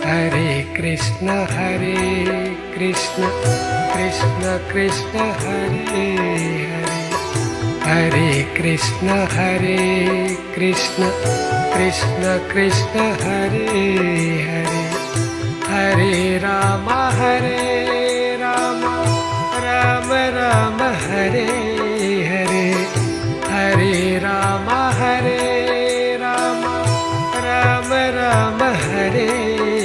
Hare Krishna Krishna Krishna Hare Hare, Hare Krishna Krishna Krishna Hare Hare, Hare Ram Ram Ram Hare Hare, Hare Ram Ram Ram Hare